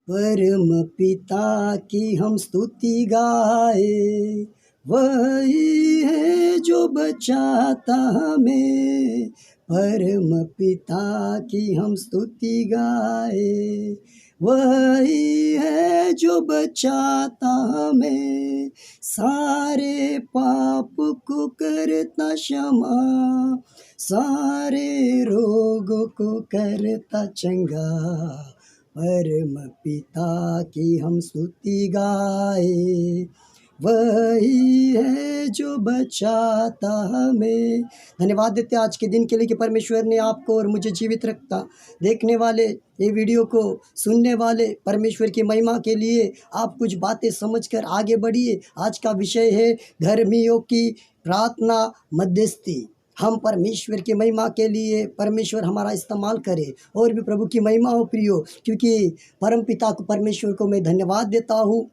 परम पिता की हम स्तुति गाए, वही है जो बचाता हमें। परम पिता की हम स्तुति गाए, वही है जो बचाता हमें। सारे पाप को करता क्षमा, सारे रोगों को करता चंगा। परम पिता की हम स्तुति गाए, वही है जो बचाता हमें। धन्यवाद देते हैं आज के दिन के लिए कि परमेश्वर ने आपको और मुझे जीवित रखता। देखने वाले, ये वीडियो को सुनने वाले, परमेश्वर की महिमा के लिए आप कुछ बातें समझकर आगे बढ़िए। आज का विषय है धर्मियों की प्रार्थना मध्यस्थी। हम परमेश्वर की महिमा के लिए परमेश्वर हमारा इस्तेमाल करे और भी प्रभु की महिमा हो प्रियो, क्योंकि परम पिता को, परमेश्वर को मैं धन्यवाद देता हूँ,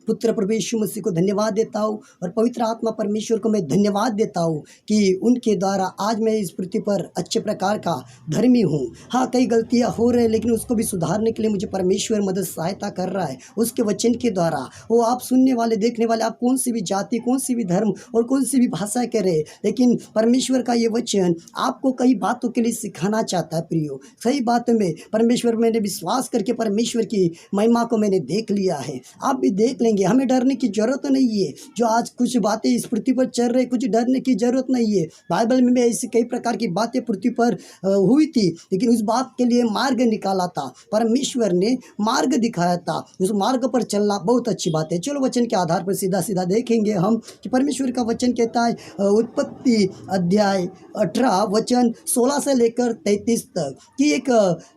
पुत्र प्रभु यीशु मसीह को धन्यवाद देता हूँ और पवित्र आत्मा परमेश्वर को मैं धन्यवाद देता हूँ कि उनके द्वारा आज मैं इस पृथ्वी पर अच्छे प्रकार का धर्मी हूँ। हाँ, कई गलतियाँ हो रही हैं, लेकिन उसको भी सुधारने के लिए मुझे परमेश्वर मदद सहायता कर रहा है उसके वचन के द्वारा। वो आप सुनने वाले, देखने वाले, आप कौन सी भी जाति, कौन सी भी धर्म और कौन सी भी भाषा के रहे, लेकिन परमेश्वर का ये वचन आपको कई बातों के लिए सिखाना चाहता है प्रियो। सही बात में परमेश्वर, मैंने विश्वास करके परमेश्वर की महिमा को मैंने देख लिया है, आप भी देख लेंगे। हमें डरने की जरूरत नहीं है। जो आज कुछ बातें इस पृथ्वी पर चल रही, कुछ डरने की जरूरत नहीं है। बाइबल में ऐसी कई प्रकार की बातें पृथ्वी पर हुई थी, लेकिन उस बात के लिए मार्ग निकाला था, परमेश्वर ने मार्ग दिखाया था। उस मार्ग पर चलना बहुत अच्छी बात है। चलो वचन के आधार पर सीधा सीधा देखेंगे हम कि परमेश्वर का वचन कहता है उत्पत्ति अध्याय 18 वचन 16 से लेकर 33 तक कि एक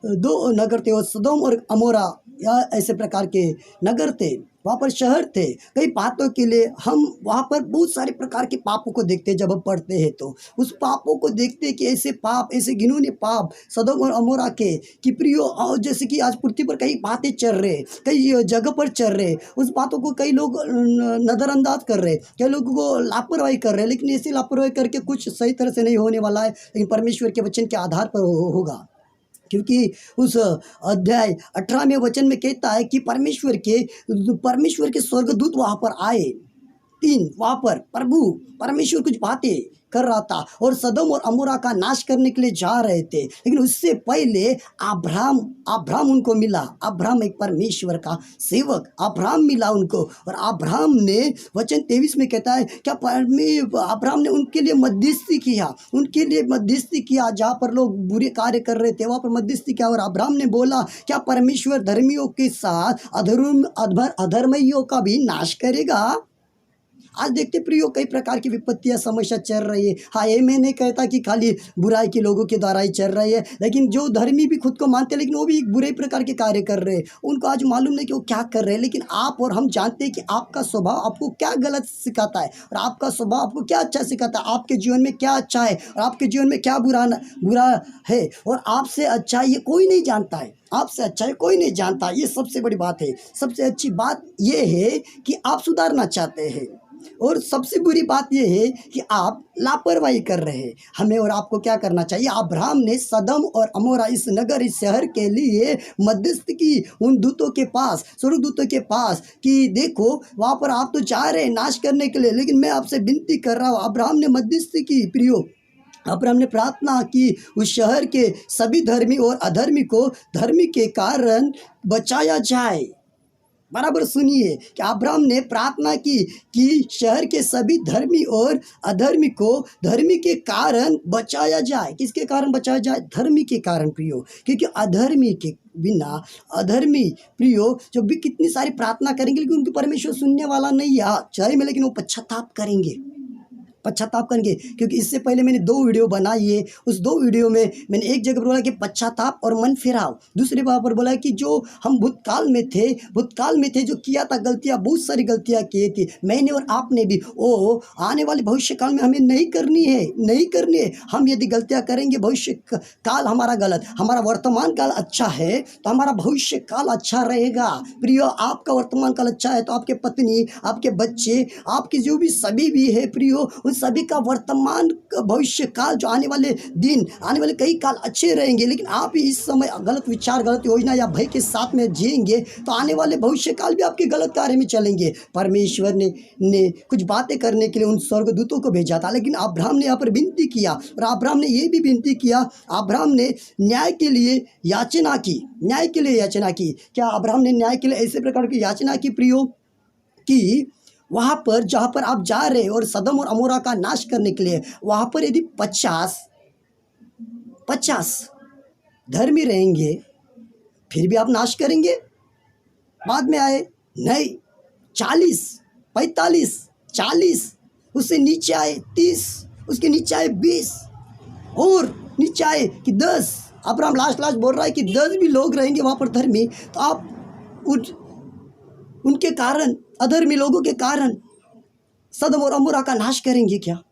दो नगर थे, सदोम और अमोरा या ऐसे प्रकार के नगर थे, वहाँ पर शहर थे। कई बातों के लिए हम वहाँ पर बहुत सारे प्रकार के पापों को देखते हैं। जब हम पढ़ते हैं तो उस पापों को देखते हैं कि ऐसे पाप, ऐसे घिनौने पाप सदोम और अमोरा के कि प्रियो, जैसे कि आज पृथ्वी पर कई बातें चल रहे, कई जगह पर चल रहे, उस बातों को कई लोग नज़रअंदाज कर रहे, कई लोगों को लापरवाही कर रहे, लेकिन ऐसी लापरवाही करके कुछ सही तरह से नहीं होने वाला है, लेकिन परमेश्वर के वचन के आधार पर होगा। क्योंकि उस अध्याय 18वें वचन में कहता है कि परमेश्वर के स्वर्गदूत वहाँ पर आए, तीन, वहाँ पर परमेश्वर कुछ बातें कर रहा था और सदोम और अमोरा का नाश करने के लिए जा रहे थे। लेकिन उससे पहले अब्राहम उनको मिला। अब्राहम एक परमेश्वर का सेवक, अब्राहम मिला उनको, और अब्राहम ने वचन 23 में कहता है क्या अब्राहम ने उनके लिए मध्यस्थी किया, जहाँ पर लोग बुरे कार्य कर रहे थे वहाँ पर मध्यस्थी किया। और अब्राहम ने बोला क्या परमेश्वर धर्मियों के साथ अधर्मियों का भी नाश करेगा? आज देखते प्रियो, कई प्रकार की विपत्तियां, समस्या चल रही है। हाँ, ये मैं नहीं कहता कि खाली बुराई के लोगों के द्वारा ही चल रही है, लेकिन जो धर्मी भी खुद को मानते हैं, लेकिन वो भी बुरे प्रकार के कार्य कर रहे हैं। उनको आज मालूम नहीं कि वो क्या कर रहे हैं, लेकिन आप और हम जानते हैं कि आपका स्वभाव आपको क्या गलत सिखाता है और आपका स्वभाव आपको क्या अच्छा सिखाता है। आपके जीवन में क्या अच्छा है और आपके जीवन में क्या बुरा है, और आपसे अच्छा ये कोई नहीं जानता है। आपसे अच्छा है कोई नहीं जानता। ये सबसे बड़ी बात है। सबसे अच्छी बात ये है कि आप सुधारना चाहते हैं, और सबसे बुरी बात यह है कि आप लापरवाही कर रहे हैं। हमें और आपको क्या करना चाहिए? अब्राहम ने सदम और अमोरा, इस नगर, इस शहर के लिए मध्यस्थ की उन दूतों के पास, स्वर्गदूतों के पास, कि देखो वहाँ पर आप तो जा रहे हैं नाश करने के लिए, लेकिन मैं आपसे विनती कर रहा हूँ। अब्राहम ने मध्यस्थी की प्रियो, अब्राहम ने प्रार्थना की उस शहर के सभी धर्मी और अधर्मी को धर्मी के कारण बचाया जाए। बराबर सुनिए कि अब्राहम ने प्रार्थना की कि शहर के सभी धर्मी और अधर्मी को धर्मी के कारण बचाया जाए। किसके कारण बचाया जाए? धर्मी के कारण प्रियो, क्योंकि अधर्मी के बिना, अधर्मी प्रियो जो भी कितनी सारी प्रार्थना करेंगे, लेकिन उनकी परमेश्वर सुनने वाला नहीं है चाहे में, लेकिन वो पश्चाताप करेंगे। क्योंकि इससे पहले मैंने 2 वीडियो बनाई है। उस 2 वीडियो में मैंने एक जगह बोला कि पश्चाताप और मन फिराव, दूसरी बात पर बोला कि जो हम भूतकाल में थे जो किया था गलतियां, बहुत सारी गलतियां की थी मैंने और आपने भी, वो आने वाले भविष्य काल में हमें नहीं करनी है। हम यदि गलतियां करेंगे, भविष्य काल हमारा गलत, हमारा वर्तमान काल अच्छा है तो हमारा भविष्य काल अच्छा रहेगा। प्रियो, आपका वर्तमान काल अच्छा है तो आपके पत्नी, आपके बच्चे, आपके जो भी सभी भी है प्रियो, उन सभी का वर्तमान भविष्य काल, जो आने वाले दिन, आने वाले कई काल अच्छे रहेंगे, लेकिन आप ही इस समय गलत विचार, गलत योजना या भय के साथ में जिएंगे तो आने वाले भविष्य काल भी आपके गलत कार्य में चलेंगे। परमेश्वर ने कुछ बातें करने के लिए उन स्वर्गदूतों को भेजा था, लेकिन अब्राहम ने यहाँ पर विनती किया, और अब्राहम ने ये भी विनती किया, अब्राहम ने न्याय के लिए याचना की, न्याय के लिए याचना की। क्या अब्राहम ने न्याय के लिए ऐसे प्रकार की याचना की प्रियो, कि वहाँ पर जहाँ पर आप जा रहे और सदम और अमोरा का नाश करने के लिए, वहाँ पर यदि 50 धर्मी रहेंगे फिर भी आप नाश करेंगे? बाद में आए नहीं, 40, 45, 40, उससे नीचे आए 30, उसके नीचे आए 20, और नीचे आए कि 10। अब्राहम लास्ट बोल रहा है कि 10 भी लोग रहेंगे वहाँ पर धर्मी, तो आप उनके कारण, अधर्मी लोगों के कारण सदम और अमोरा का नाश करेंगे क्या?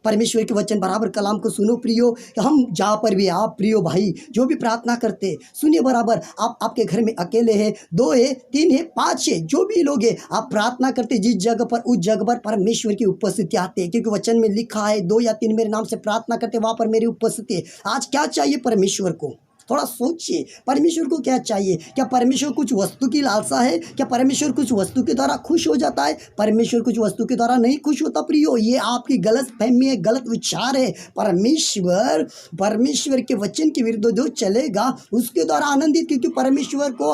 परमेश्वर के वचन बराबर कलाम को सुनो प्रियो, कि हम जहाँ पर भी, आप प्रियो भाई जो भी प्रार्थना करते सुनिए बराबर, आप आपके घर में अकेले हैं, 2 है, 3 है, 5 है, जो भी लोग हैं, आप प्रार्थना करते, जिस जगह पर उस जगह पर परमेश्वर की उपस्थिति आते हैं, क्योंकि वचन में लिखा है 2 या 3 मेरे नाम से प्रार्थना करते वहाँ पर मेरी उपस्थिति है। आज क्या चाहिए परमेश्वर को? थोड़ा सोचिए, परमेश्वर को क्या चाहिए? क्या परमेश्वर कुछ वस्तु की लालसा है? क्या परमेश्वर कुछ वस्तु के द्वारा खुश हो जाता है? परमेश्वर कुछ वस्तु के द्वारा नहीं खुश होता प्रियो, ये आपकी गलत फहमी है, गलत विचार है। परमेश्वर के वचन के विरुद्ध जो चलेगा उसके द्वारा आनंदित, क्योंकि परमेश्वर को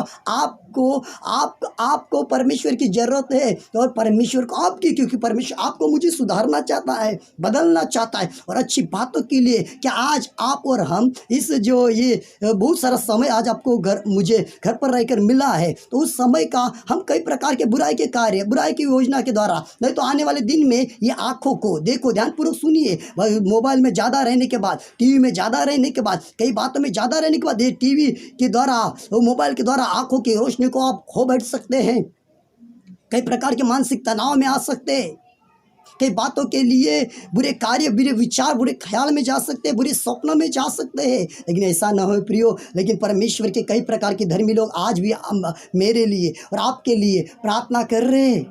आपको परमेश्वर की जरूरत है, और परमेश्वर को आपकी, क्योंकि परमेश्वर आपको मुझे सुधारना चाहता है, बदलना चाहता है, और अच्छी बातों के लिए। क्या आज आप और हम इस जो ये बहुत सारा समय आज आपको मुझे घर पर रहकर मिला है, तो उस समय का हम कई प्रकार के बुराई के कार्य, बुराई की योजना के द्वारा, नहीं तो आने वाले दिन में ये आंखों को देखो, ध्यानपूर्वक सुनिए, मोबाइल में ज़्यादा रहने के बाद, टीवी में ज़्यादा रहने के बाद, कई बातों में ज़्यादा रहने के बाद, ये टीवी के द्वारा, मोबाइल के द्वारा आंखों की रोशनी को आप खो बैठ सकते हैं, कई प्रकार के मानसिक तनाव में आ सकते हैं, कई बातों के लिए बुरे कार्य, बुरे विचार, बुरे ख्याल में जा सकते हैं, बुरे स्वप्नों में जा सकते हैं। लेकिन ऐसा न हो प्रियो, लेकिन परमेश्वर के कई प्रकार के धर्मी लोग आज भी मेरे लिए और आपके लिए प्रार्थना कर रहे हैं,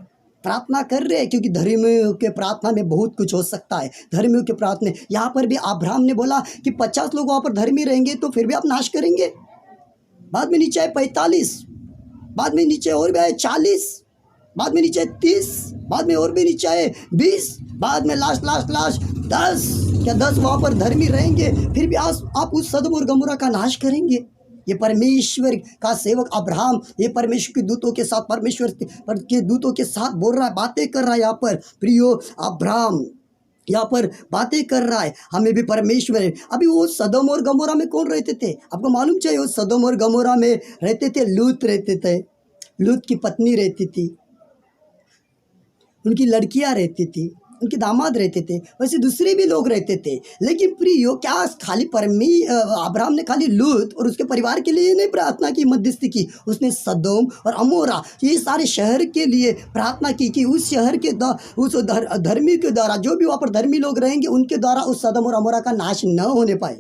क्योंकि धर्मियों के प्रार्थना में बहुत कुछ हो सकता है। धर्मियों के प्रार्थना, यहाँ पर भी अब्राहम ने बोला कि 50 लोग वहाँ पर धर्मी रहेंगे तो फिर भी आप नाश करेंगे। बाद में नीचे आए 45, बाद में नीचे और भी आए 40, बाद में नीचे 30, बाद में और भी नीचे आए 20, बाद में लास्ट 10। क्या 10 वहाँ पर धर्मी रहेंगे फिर भी आप उस सदम और गमोरा का नाश करेंगे? ये परमेश्वर का सेवक अब्राहम, ये परमेश्वर के दूतों के साथ, परमेश्वर के दूतों के साथ बोल रहा है, बातें कर रहा है। यहाँ पर प्रियो अब्राहम यहाँ पर बातें कर रहा है, हमें भी परमेश्वर है। अभी वो सदम और गमोरा में कौन रहते थे? आपको मालूम चाहिए, वो सदम और गमोरा में रहते थे, लूत रहते थे, लूत की पत्नी रहती थी, उनकी लड़कियां रहती थी, उनके दामाद रहते थे, वैसे दूसरे भी लोग रहते थे। लेकिन प्रियो, क्या खाली अब्राहम ने खाली लूत और उसके परिवार के लिए नहीं प्रार्थना की, मध्यस्थी की? उसने सदोम और अमोरा, ये सारे शहर के लिए प्रार्थना की कि उस शहर के उस धर्मी के द्वारा, जो भी वहाँ पर धर्मी लोग रहेंगे उनके द्वारा उस सदम और अमोरा का नाश न होने पाए।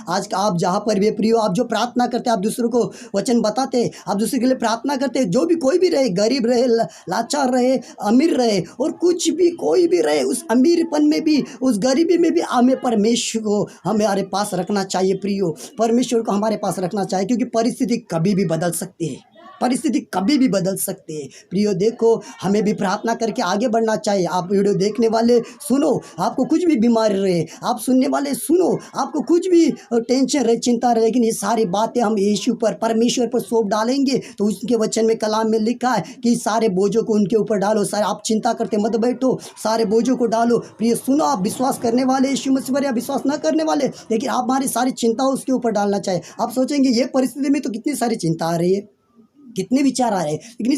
आज का आप जहाँ पर भी प्रियो, आप जो प्रार्थना करते हैं, आप दूसरों को वचन बताते, आप दूसरे के लिए प्रार्थना करते, जो भी कोई भी रहे, गरीब रहे, लाचार रहे, अमीर रहे, और कुछ भी कोई भी रहे, उस अमीरपन में भी, उस गरीबी में भी हमें परमेश्वर को हमारे पास रखना चाहिए प्रियो, परमेश्वर को हमारे पास रखना चाहिए, क्योंकि परिस्थिति कभी भी बदल सकती है, परिस्थिति कभी भी बदल सकती है। प्रियो देखो, हमें भी प्रार्थना करके आगे बढ़ना चाहिए। आप वीडियो देखने वाले सुनो, आपको कुछ भी बीमारी रहे, आप सुनने वाले सुनो, आपको कुछ भी टेंशन रहे, चिंता रहे, लेकिन ये सारी बातें हम यीशु पर, परमेश्वर पर सौंप डालेंगे, तो उसके वचन में कलाम में लिखा है कि सारे बोझों को उनके ऊपर डालो। सारे आप चिंता करते मत बैठो, सारे बोझों को डालो। प्रिय सुनो, आप विश्वास करने वाले यीशु मसीह पर या विश्वास न करने वाले, लेकिन आप हमारी सारी चिंता उसके ऊपर डालना चाहिए। आप सोचेंगे ये परिस्थिति में तो कितनी सारी चिंता आ रही है, कितने विचार आ रहे हैं, लेकिन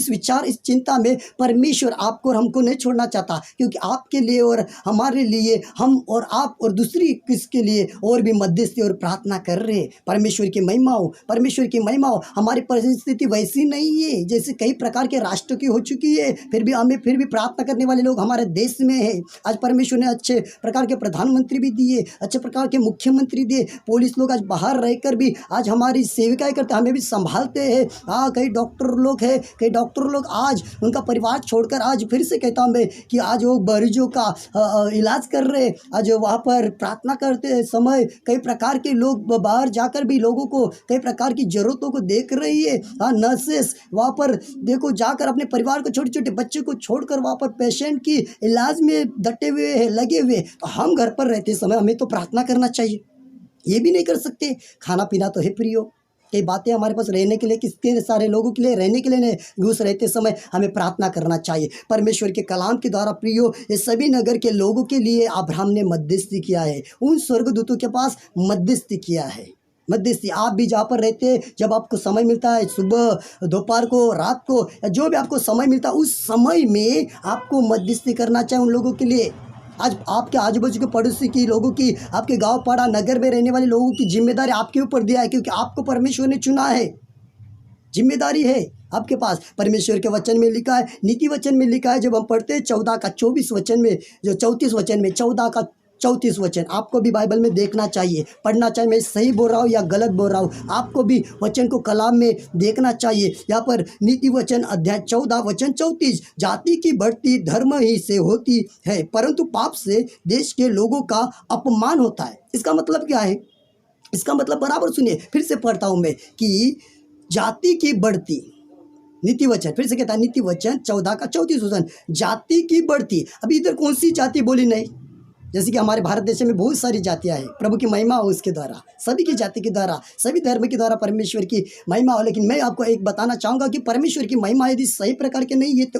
इस चिंता में परमेश्वर आपको और हमको नहीं छोड़ना चाहता, क्योंकि आपके लिए और हमारे लिए, हम और आप और दूसरी किसके लिए और भी मध्यस्थी और प्रार्थना कर रहे हैं। परमेश्वर की महिमा हो। हमारी परिस्थिति वैसी नहीं है जैसे कई प्रकार के राष्ट्रों की हो चुकी है, फिर भी प्रार्थना करने वाले लोग हमारे देश में है। आज परमेश्वर ने अच्छे प्रकार के प्रधानमंत्री भी दिए, अच्छे प्रकार के मुख्यमंत्री दिए, पुलिस लोग आज बाहर रहकर भी आज हमारी सेविकाएं करते, हमें भी संभालते हैं। कई डॉक्टर लोग हैं, कई डॉक्टर लोग आज उनका परिवार छोड़कर आज फिर से कहता हूँ मैं कि आज वो मरीजों का इलाज कर रहे हैं। आज वहाँ पर प्रार्थना करते समय कई प्रकार के लोग बाहर जाकर भी लोगों को कई प्रकार की ज़रूरतों को देख रही है। हाँ, नर्सेस वहाँ पर देखो जाकर अपने परिवार को, छोटे छोटे बच्चे को छोड़कर वहाँ पर पेशेंट की इलाज में डटे हुए हैं, लगे हुए। तो हम घर पर रहते समय हमें तो प्रार्थना करना चाहिए, ये भी नहीं कर सकते। खाना पीना तो है प्रियो, कई बातें हमारे पास रहने के लिए, कितने सारे लोगों के लिए रहने के लिए नहीं, घुस रहते समय हमें प्रार्थना करना चाहिए। परमेश्वर के कलाम के द्वारा प्रियो ये सभी नगर के लोगों के लिए अब्राहम ने मध्यस्थी किया है, उन स्वर्गदूतों के पास मध्यस्थी किया है। मध्यस्थी आप भी जहाँ पर रहते हैं, जब आपको समय मिलता है, सुबह, दोपहर को, रात को, या जो भी आपको समय मिलता है, उस समय में आपको मध्यस्थी करना चाहिए उन लोगों के लिए। आज आपके आजू बाजू के पड़ोसी की लोगों की, आपके गांव पाड़ा नगर में रहने वाले लोगों की जिम्मेदारी आपके ऊपर दिया है, क्योंकि आपको परमेश्वर ने चुना है। जिम्मेदारी है आपके पास। परमेश्वर के वचन में लिखा है, नीति वचन में लिखा है, जब हम पढ़ते हैं 14 का 24 वचन में, जो 34 वचन में 14 का 34 वचन, आपको भी बाइबल में देखना चाहिए, पढ़ना चाहिए। मैं सही बोल रहा हूँ या गलत बोल रहा हूँ, आपको भी वचन को कलाम में देखना चाहिए। यहाँ पर नीति वचन अध्याय 14 वचन 34, जाति की बढ़ती धर्म ही से होती है, परंतु पाप से देश के लोगों का अपमान होता है। इसका मतलब क्या है? इसका मतलब बराबर सुनिए, फिर से पढ़ता हूँ मैं कि जाति की बढ़ती, नीति वचन फिर से कहता है, नीति वचन 14 का 34 वचन, जाति की बढ़ती। अभी इधर कौन सी जाति बोली नहीं? जैसे कि हमारे भारत देश में बहुत सारी जातियां हैं, प्रभु की महिमा हो उसके द्वारा, सभी की जाति के द्वारा, सभी धर्म के द्वारा परमेश्वर की महिमा हो। लेकिन मैं आपको एक बताना चाहूँगा कि परमेश्वर की महिमा यदि सही प्रकार के नहीं है तो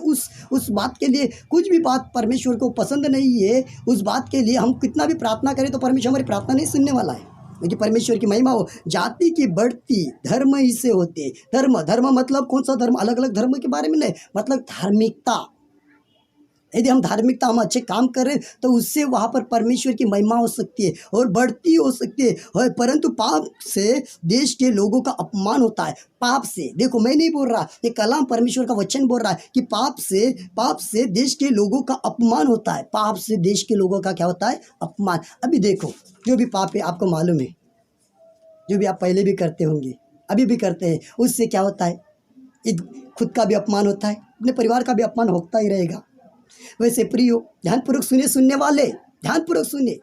उस बात के लिए, कुछ भी बात परमेश्वर को पसंद नहीं है, उस बात के लिए हम कितना भी प्रार्थना करें तो परमेश्वर हमारी प्रार्थना नहीं सुनने वाला है। लेकिन परमेश्वर की महिमा हो, जाति की बढ़ती धर्म ही से होते। धर्म मतलब कौन सा धर्म? अलग अलग धर्म के बारे में नहीं, मतलब धार्मिकता। यदि हम धार्मिकता, हम अच्छे काम करें तो उससे वहाँ पर परमेश्वर की महिमा हो सकती है और बढ़ती हो सकती है। और परंतु पाप से देश के लोगों का अपमान होता है। पाप से, देखो मैं नहीं बोल रहा, ये कलाम परमेश्वर का वचन बोल रहा है कि पाप से देश के लोगों का अपमान होता है। पाप से देश के लोगों का क्या होता है? अपमान। अभी देखो, जो भी पाप है आपको मालूम है, जो भी आप पहले भी करते होंगे, अभी भी करते हैं, उससे क्या होता है? खुद का भी अपमान होता है, अपने परिवार का भी अपमान होता ही रहेगा। वैसे प्रियो, ध्यानपूर्वक सुनिए, सुनने वाले ध्यानपूर्वक सुनिए,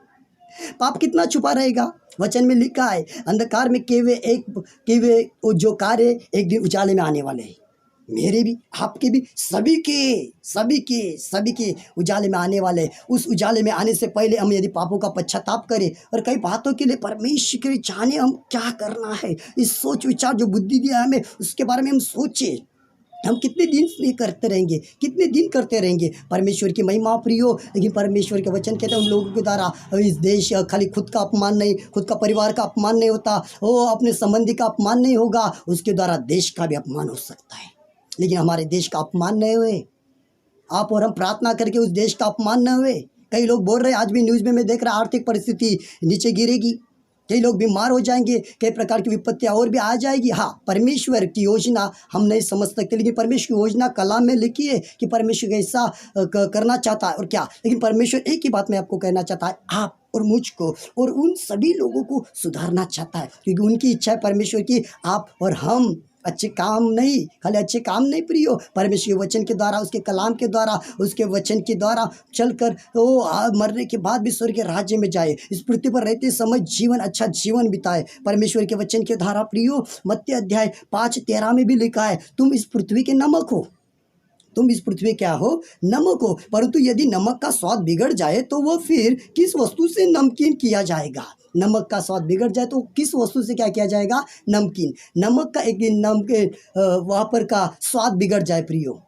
पाप कितना छुपा रहेगा? वचन में लिखा है, अंधकार में किए हुए जो कार्य एक दिन उजाले में आने वाले हैं। मेरे भी, आपके भी, सभी के उजाले में आने वाले। उस उजाले में आने से पहले हम यदि पापों का पश्चाताप करें और कई बातों के लिए परमेश्वर के जाने हम क्या करना है, इस सोच विचार जो बुद्धि दिया हमें, उसके बारे में हम सोचें। हम कितने दिन ये करते रहेंगे, कितने दिन करते रहेंगे? परमेश्वर की महिमा प्रियो। लेकिन परमेश्वर के वचन कहते हैं उन लोगों के द्वारा इस देश, खाली खुद का अपमान नहीं, खुद का परिवार का अपमान नहीं होता, वो अपने संबंधी का अपमान नहीं होगा, उसके द्वारा देश का भी अपमान हो सकता है। लेकिन हमारे देश का अपमान नहीं हुए, आप और हम प्रार्थना करके उस देश का अपमान न हुए। कई लोग बोल रहे हैं, आज भी न्यूज़ में मैं देख रहा, आर्थिक परिस्थिति नीचे गिरेगी, कई लोग बीमार हो जाएंगे, कई प्रकार की विपत्तियाँ और भी आ जाएगी। हाँ, परमेश्वर की योजना हम नहीं समझ सकते, लेकिन परमेश्वर की योजना कलाम में लिखी है कि परमेश्वर ऐसा करना चाहता है। और क्या, लेकिन परमेश्वर एक ही बात मैं आपको कहना चाहता है, आप और मुझको और उन सभी लोगों को सुधारना चाहता है, क्योंकि उनकी इच्छा है परमेश्वर की आप और हम अच्छे काम नहीं, खाली अच्छे काम नहीं प्रियो, परमेश्वर के वचन के द्वारा, उसके कलाम के द्वारा, उसके वचन के द्वारा चलकर वो मरने के बाद भी स्वर्ग के राज्य में जाए, इस पृथ्वी पर रहते समय जीवन, अच्छा जीवन बिताए। परमेश्वर के वचन के द्वारा प्रियो, मत्ती अध्याय 5:13 में भी लिखा है, तुम इस पृथ्वी के नमक हो। तुम इस पृथ्वी क्या हो? नमक हो। परंतु यदि नमक का स्वाद बिगड़ जाए तो वह फिर किस वस्तु से नमकीन किया जाएगा? नमक का स्वाद बिगड़ जाए तो किस वस्तु से क्या किया जाएगा? नमकीन। नमक का एक दिन नमकीन वहाँ पर का स्वाद बिगड़ जाए प्रियो,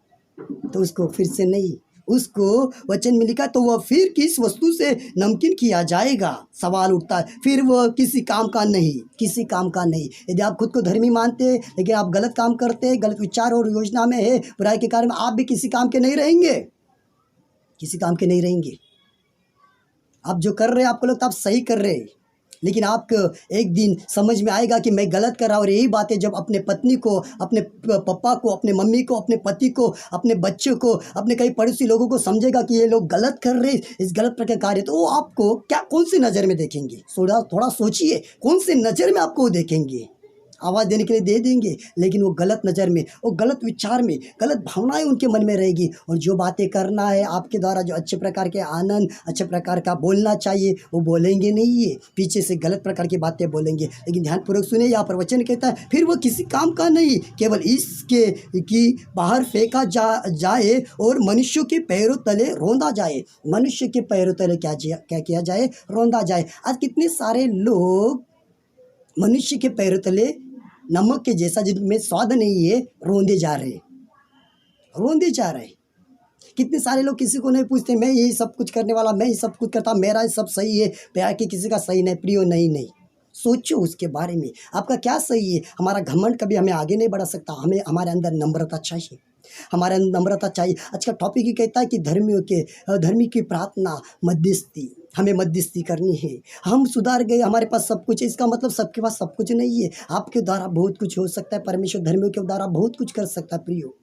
तो उसको फिर से नहीं, उसको वचन में लिखा, तो वह फिर किस वस्तु से नमकीन किया जाएगा? सवाल उठता है, फिर वह किसी काम का नहीं, किसी काम का नहीं। यदि आप खुद को धर्मी मानते हैं लेकिन आप गलत काम करते हैं, गलत विचार और योजना में है, बुराई के कारण में, आप भी किसी काम के नहीं रहेंगे, किसी काम के नहीं रहेंगे। आप जो कर रहे हैं आपको लगता है आप सही कर रहे हैं, लेकिन आपको एक दिन समझ में आएगा कि मैं गलत कर रहा हूँ। और यही बातें जब अपने पत्नी को, अपने पापा को, अपने मम्मी को, अपने पति को, अपने बच्चों को, अपने कई पड़ोसी लोगों को समझेगा कि ये लोग गलत कर रहे हैं, इस गलत प्रकार कार्य, तो वो आपको क्या, कौन सी नज़र में देखेंगे? थोड़ा सोचिए, कौन से नज़र में आपको देखेंगे? आवाज़ देने के लिए दे देंगे, लेकिन वो गलत नज़र में, वो गलत विचार में, गलत भावनाएं उनके मन में रहेगी। और जो बातें करना है आपके द्वारा, जो अच्छे प्रकार के आनंद, अच्छे प्रकार का बोलना चाहिए, वो बोलेंगे नहीं है, पीछे से गलत प्रकार की बातें बोलेंगे। लेकिन ध्यानपूर्वक सुने, यहाँ पर वचन कहता है फिर वो किसी काम का नहीं, केवल इसके कि बाहर फेंका जाए और मनुष्यों के पैरों तले रौंदा जाए। मनुष्य के पैरों तले क्या किया जाए? रौंदा जाए। आज कितने सारे लोग मनुष्य के पैरों तले नमक के जैसा, जिनमें स्वाद नहीं है, रोंदे जा रहे, रोंदे जा रहे। कितने सारे लोग किसी को नहीं पूछते, मैं यही सब कुछ करने वाला, मैं ही सब कुछ करता, मेरा सब सही है, प्यार की किसी का सही नहीं। प्रियो, नहीं नहीं, सोचो उसके बारे में, आपका क्या सही है। हमारा घमंड कभी हमें आगे नहीं बढ़ा सकता। हमें हमारे अंदर नम्रता चाहिए, हमारे अंदर नम्रता चाहिए। आज का टॉपिक ही कहता है कि धर्मी की प्रार्थना, मध्यस्थी, हमें मध्यस्थी करनी है। हम सुधार गए, हमारे पास सब कुछ है, इसका मतलब सबके पास सब कुछ नहीं है। आपके द्वारा बहुत कुछ हो सकता है, परमेश्वर धर्मियों के द्वारा बहुत कुछ कर सकता है। प्रियो,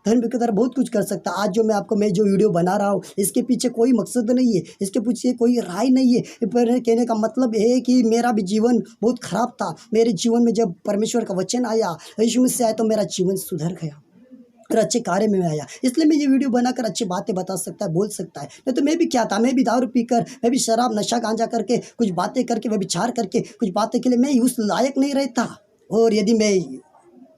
धर्म के द्वारा बहुत कुछ कर सकता है। आज जो मैं जो वीडियो बना रहा हूँ, इसके पीछे कोई मकसद नहीं है, इसके पीछे कोई राय नहीं है। पर कहने का मतलब है कि मेरा भी जीवन बहुत ख़राब था। मेरे जीवन में जब परमेश्वर का वचन आया, यीशु मसीह आया, तो मेरा जीवन सुधर गया और अच्छे कार्य में आया। इसलिए मैं ये वीडियो बनाकर अच्छी बातें बता सकता है, बोल सकता है। नहीं तो मैं भी क्या था, मैं भी दारू पीकर, मैं भी शराब नशा गांजा करके, कुछ बातें करके, मैं विचार करके, कुछ बातें के लिए मैं उस लायक नहीं रहता। और यदि मैं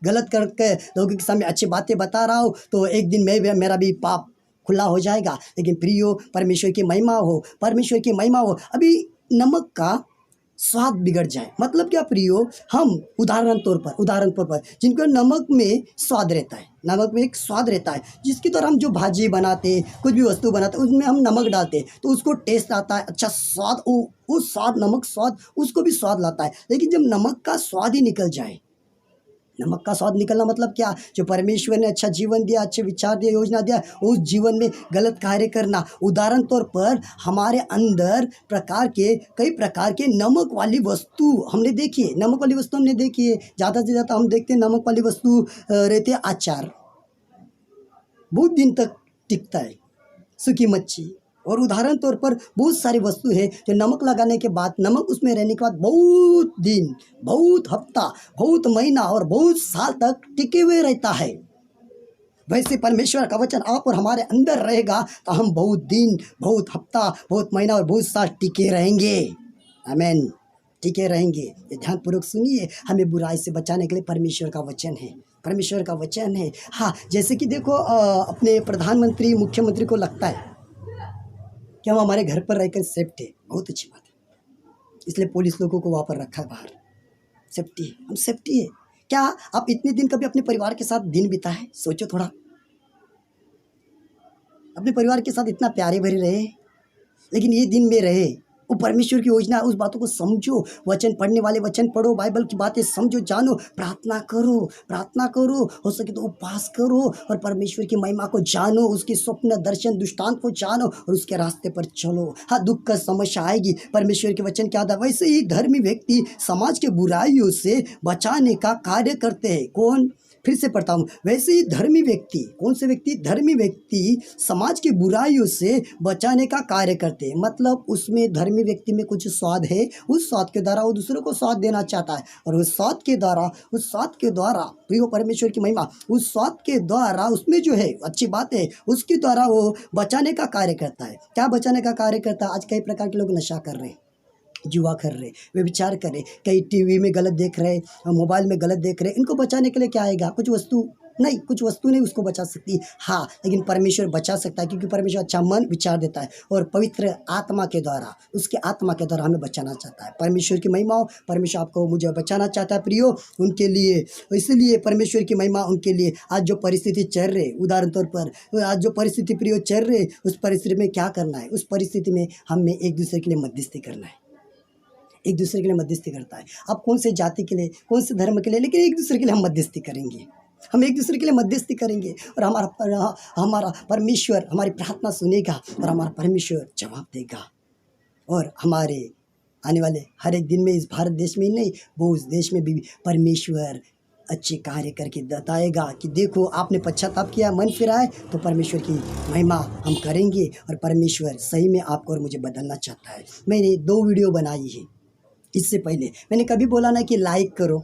गलत करके लोगों के सामने अच्छी बातें बता रहा हूँ, तो एक दिन मेरा भी पाप खुला हो जाएगा। लेकिन प्रियो, परमेश्वर की महिमा हो, परमेश्वर की महिमा हो। अभी नमक का स्वाद बिगड़ जाए, मतलब क्या प्रियो? हम उदाहरण तौर पर जिनको नमक में स्वाद रहता है, नमक में एक स्वाद रहता है, जिसके द्वारा हम जो भाजी बनाते, कुछ भी वस्तु बनाते, उसमें हम नमक डालते, तो उसको टेस्ट आता है, अच्छा स्वाद, वो स्वाद, नमक स्वाद, उसको भी स्वाद लाता है। लेकिन जब नमक का स्वाद ही निकल जाए, नमक का स्वाद निकलना मतलब क्या? जो परमेश्वर ने अच्छा जीवन दिया, अच्छे विचार दिया, योजना दिया, उस जीवन में गलत कार्य करना। उदाहरण तौर पर हमारे अंदर कई प्रकार के नमक वाली वस्तु हमने देखी है, नमक वाली वस्तु हमने देखी है। ज़्यादा से ज़्यादा हम देखते हैं नमक वाली वस्तु रहते हैं अचार, बहुत दिन तक टिकता है, सूखी मच्छी। और उदाहरण तौर पर बहुत सारी वस्तु है जो नमक लगाने के बाद, नमक उसमें रहने के बाद बहुत दिन, बहुत हफ्ता, बहुत महीना और बहुत साल तक टिके हुए रहता है। वैसे परमेश्वर का वचन आप और हमारे अंदर रहेगा तो हम बहुत दिन, बहुत हफ्ता, बहुत महीना और बहुत साल टिके रहेंगे। आमीन, टिके रहेंगे। ये ध्यानपूर्वक सुनिए, हमें बुराई से बचाने के लिए परमेश्वर का वचन है, परमेश्वर का वचन है। हाँ, जैसे कि देखो, अपने प्रधानमंत्री, मुख्यमंत्री को लगता है कि हम हमारे घर पर रहकर सेफ्टी है, बहुत अच्छी बात है, इसलिए पुलिस लोगों को वहाँ पर रखा है बाहर। सेफ्टी है, हम सेफ्टी है। क्या आप इतने दिन कभी अपने परिवार के साथ दिन बिताए? सोचो थोड़ा, अपने परिवार के साथ इतना प्यारे भरे रहे, लेकिन ये दिन में रहे। वो परमेश्वर की योजना, उस बातों को समझो। वचन पढ़ने वाले वचन पढ़ो, बाइबल की बातें समझो, जानो, प्रार्थना करो, हो सके तो उपवास करो और परमेश्वर की महिमा को जानो, उसके स्वप्न, दर्शन, दृष्टांत को जानो और उसके रास्ते पर चलो। हाँ, दुख का समस्या आएगी, परमेश्वर के वचन क्या था? वैसे ही धर्मी व्यक्ति समाज के बुराइयों से बचाने का कार्य करते हैं। कौन? फिर से पढ़ता हूँ, वैसे ही धर्मी व्यक्ति, कौन से व्यक्ति? धर्मी व्यक्ति समाज की बुराइयों से बचाने का कार्य करते हैं। मतलब उसमें धर्मी व्यक्ति में कुछ स्वाद है, उस स्वाद के द्वारा वो दूसरों को स्वाद देना चाहता है, और उस स्वाद के द्वारा प्रिय परमेश्वर की महिमा, उस स्वाद के द्वारा उसमें जो है अच्छी बात है, उसके द्वारा वो बचाने का कार्य करता है। क्या बचाने का कार्य करता है? आज कई प्रकार के लोग नशा कर रहे हैं, जुआ कर रहे, वे विचार कर रहे, कई टीवी में गलत देख रहे, मोबाइल में गलत देख रहे। इनको बचाने के लिए क्या आएगा? कुछ वस्तु नहीं उसको बचा सकती। हाँ, लेकिन परमेश्वर बचा सकता है, क्योंकि परमेश्वर अच्छा मन विचार देता है और पवित्र आत्मा के द्वारा, उसके आत्मा के द्वारा हमें बचाना चाहता है। परमेश्वर की महिमा हो, परमेश्वर आपको मुझे बचाना चाहता है प्रियो, उनके लिए। इसलिए परमेश्वर की महिमा उनके लिए। आज जो परिस्थिति चल रही, उदाहरण तौर पर आज जो परिस्थिति प्रियो चल रही, उस परिस्थिति में क्या करना है? उस परिस्थिति में हमें एक दूसरे के लिए मध्यस्थी करना है, एक दूसरे के लिए मध्यस्थी करता है। अब कौन से जाति के लिए, कौन से धर्म के लिए, लेकिन एक दूसरे के लिए हम मध्यस्थी करेंगे, हम एक दूसरे के लिए मध्यस्थी करेंगे और हमारा परमेश्वर हमारी प्रार्थना सुनेगा और हमारा परमेश्वर जवाब देगा। और हमारे आने वाले हर एक दिन में, इस भारत देश में ही नहीं, वो उस देश में भी परमेश्वर अच्छे कार्य करके बताएगा कि देखो आपने पश्चाताप किया, मन फिराए, तो परमेश्वर की महिमा हम करेंगे और परमेश्वर सही में आपको और मुझे बदलना चाहता है। मैंने 2 वीडियो बनाई है। इससे पहले मैंने कभी बोला ना कि लाइक करो,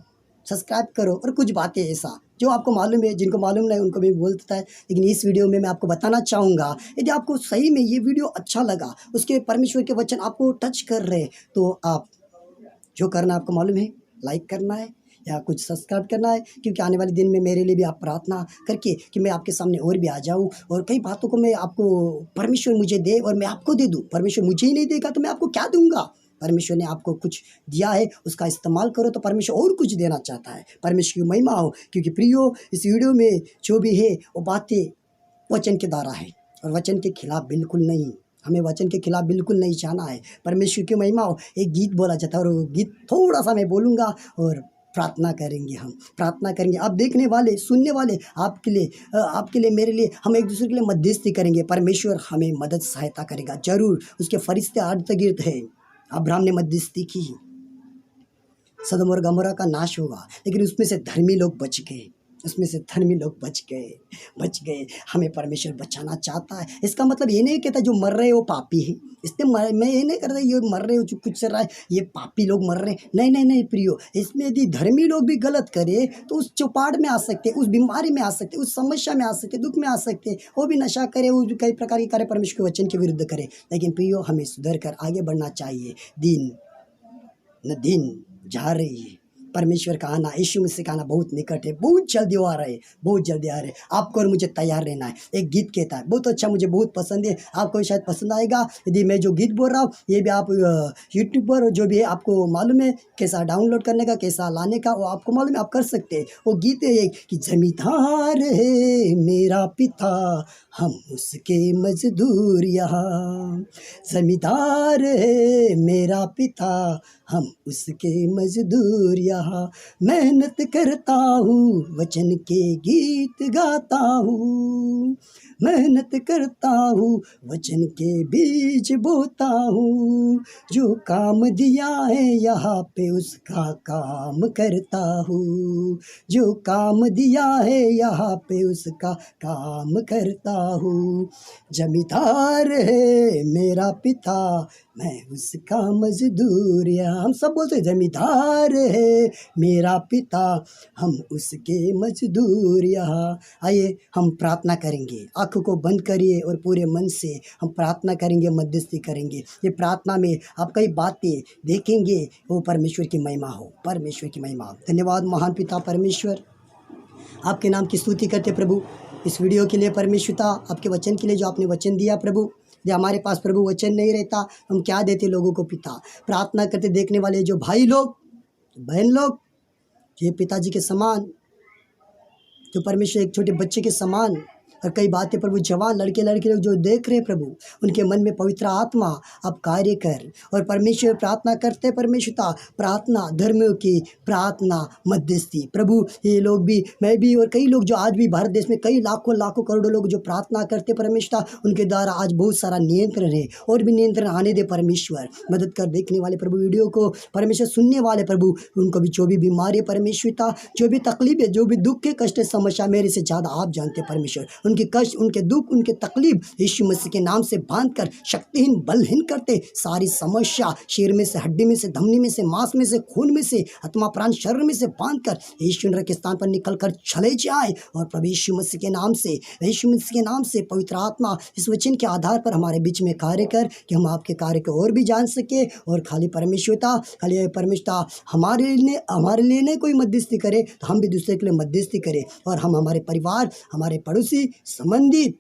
सब्सक्राइब करो और कुछ बातें ऐसा जो आपको मालूम है, जिनको मालूम नहीं उनको भी बोलता है, लेकिन इस वीडियो में मैं आपको बताना चाहूँगा, यदि आपको सही में ये वीडियो अच्छा लगा, उसके परमेश्वर के वचन आपको टच कर रहे, तो आप जो करना आपको मालूम है, लाइक करना है या कुछ सब्सक्राइब करना है, क्योंकि आने वाले दिन में मेरे लिए भी आप प्रार्थना करके कि मैं आपके सामने और भी आ जाऊं और कई बातों को मैं आपको परमेश्वर मुझे दे और मैं आपको दे दूं। परमेश्वर मुझे ही नहीं देगा तो मैं आपको क्या दूंगा? परमेश्वर ने आपको कुछ दिया है, उसका इस्तेमाल करो, तो परमेश्वर और कुछ देना चाहता है। परमेश्वर की महिमा हो, क्योंकि प्रियो इस वीडियो में जो भी है वो बातें वचन के द्वारा है और वचन के खिलाफ बिल्कुल नहीं। हमें वचन के खिलाफ बिल्कुल नहीं जाना है। परमेश्वर की महिमा हो। एक गीत बोला जाता है और वो गीत थोड़ा सा मैं बोलूँगा और प्रार्थना करेंगे। हम प्रार्थना करेंगे, आप देखने वाले सुनने वाले आपके लिए मेरे लिए हम एक दूसरे के लिए मध्यस्थी करेंगे। परमेश्वर हमें मदद सहायता करेगा जरूर। उसके फरिश्ते अर्ध गिर्द है। अब्राहम ने मध्यस्थी की, सदम और गमोरा का नाश हुआ, लेकिन उसमें से धर्मी लोग बच गए। बच गए। हमें परमेश्वर बचाना चाहता है। इसका मतलब ये नहीं कहता जो मर रहे वो पापी है। इसमें मैं ये नहीं करता ये मर रहे हो जो कुछ चल रहा है ये पापी लोग मर रहे हैं। नहीं प्रियो, इसमें यदि धर्मी लोग भी गलत करे तो उस चौपाट में आ सकते, उस बीमारी में आ सकते, उस समस्या में आ सकते, दुख में आ सकते। वो भी नशा करे, वो कई प्रकार के कार्य परमेश्वर के वचन के विरुद्ध करे। लेकिन प्रियो, हमें सुधर कर आगे बढ़ना चाहिए। दिन जा रही है। परमेश्वर का आना, यीशु मसीह का आना बहुत निकट है, बहुत जल्दी आ रहे, बहुत जल्दी आ रहे। आपको और मुझे तैयार रहना है। एक गीत कहता है, बहुत अच्छा, मुझे बहुत पसंद है, आपको शायद पसंद आएगा। यदि मैं जो गीत बोल रहा हूँ ये भी आप यूट्यूब पर जो भी है आपको मालूम है कैसा डाउनलोड करने का, कैसा लाने का, वो आपको मालूम है, आप कर सकते हैं। वो गीत है एक कि जमींदार है मेरा पिता, हम उसके मजदूर यहाँ। जमींदार है मेरा पिता, हम उसके मजदूर यहाँ। मेहनत करता हूँ, वचन के गीत गाता हूँ। मेहनत करता हूँ, वचन के बीज बोता हूँ। जो काम दिया है यहाँ पे उसका काम करता हूँ। जो काम दिया है यहाँ पे उसका काम करता हूँ। जमींदार है मेरा पिता, मैं उसका मजदूर। हम सब बोलते हैं जमींदार है मेरा पिता, हम उसके मजदूर यहाँ। आइए हम प्रार्थना करेंगे, आँखों को बंद करिए और पूरे मन से हम प्रार्थना करेंगे, मध्यस्थी करेंगे। ये प्रार्थना में आप कई बातें देखेंगे, वो परमेश्वर की महिमा हो, परमेश्वर की महिमा। धन्यवाद महान पिता परमेश्वर, आपके नाम की स्तुति करते प्रभु, इस वीडियो के लिए परमेश्वर, आपके वचन के लिए जो आपने वचन दिया प्रभु। जो हमारे पास प्रभु वचन नहीं रहता, हम क्या देते लोगों को पिता। प्रार्थना करते देखने वाले जो भाई लोग, बहन लोग, ये पिताजी के समान, जो परमेश्वर एक छोटे बच्चे के समान, और कई बातें प्रभु जवान लड़के लोग जो देख रहे प्रभु, उनके मन में पवित्र आत्मा अब कार्य कर। और परमेश्वर प्रार्थना करते परमेश्वरता, प्रार्थना धर्मियों की प्रार्थना मध्यस्थी प्रभु, ये लोग भी, मैं भी और कई लोग जो आज भी भारत देश में कई लाखों करोड़ों लोग जो प्रार्थना करते परमेश्वरता, उनके द्वारा आज बहुत सारा नियंत्रण है और भी नियंत्रण आने दे परमेश्वर। मदद कर देखने वाले प्रभु, वीडियो को परमेश्वर सुनने वाले प्रभु, उनको भी जो भी बीमारी परमेश्वरता, जो भी तकलीफ है, जो भी दुख के कष्ट समस्या, मेरे से ज़्यादा आप जानते परमेश्वर। उनके कष्ट, उनके दुख, उनके तकलीफ यीशु मसीह के नाम से बांधकर शक्तिहीन बलहीन करते सारी समस्या, शरीर में से, हड्डी में से, धमनी में से, मांस में से, खून में से, आत्मा प्राण शरीर में से बांधकर यीशु के स्थान पर निकलकर चले जाए। और प्रभु यीशु मसीह के नाम से, यीशु मसीह के नाम से पवित्र आत्मा इस वचन के आधार पर हमारे बीच में कार्य कर, कि हम आपके कार्य को और भी जान सके। और खाली परमेश्वरता हमारे लिए नहीं कोई मध्यस्थी करे, तो हम भी दूसरे के लिए मध्यस्थी करें। और हम हमारे परिवार, हमारे पड़ोसी, संबंधित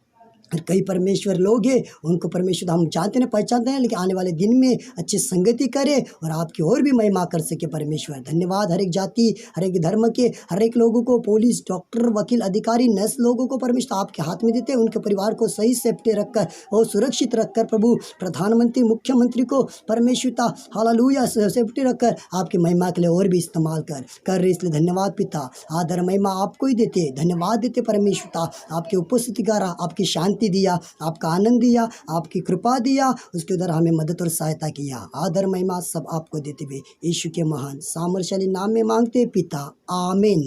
और कई परमेश्वर लोग हैं, उनको परमेश्वर हम जानते हैं, पहचानते हैं, लेकिन आने वाले दिन में अच्छी संगति करे और आपकी और भी महिमा कर सके परमेश्वर। धन्यवाद। हर एक जाति, हर एक धर्म के हर एक लोगों को, पुलिस, डॉक्टर, वकील, अधिकारी, नर्स लोगों को परमेश्वर आपके हाथ में देते हैं। उनके परिवार को सही सेफ्टी रखकर और सुरक्षित रखकर प्रभु, प्रधानमंत्री, मुख्यमंत्री को परमेश्वरता हालेलुया सेफ्टी रखकर आपकी महिमा के लिए और भी इस्तेमाल कर रहे, इसलिए धन्यवाद पिता। आदर महिमा आपको ही देते, धन्यवाद देते परमेश्वरता। आपकी उपस्थिति द्वारा आपकी शांति दिया, आपका आनंद दिया, आपकी कृपा दिया, उसके द्वारा हमें मदद और सहायता किया। आदर महिमा सब आपको देते हुए यीशु के महान सामर्थ्यशाली नाम में मांगते पिता, आमीन।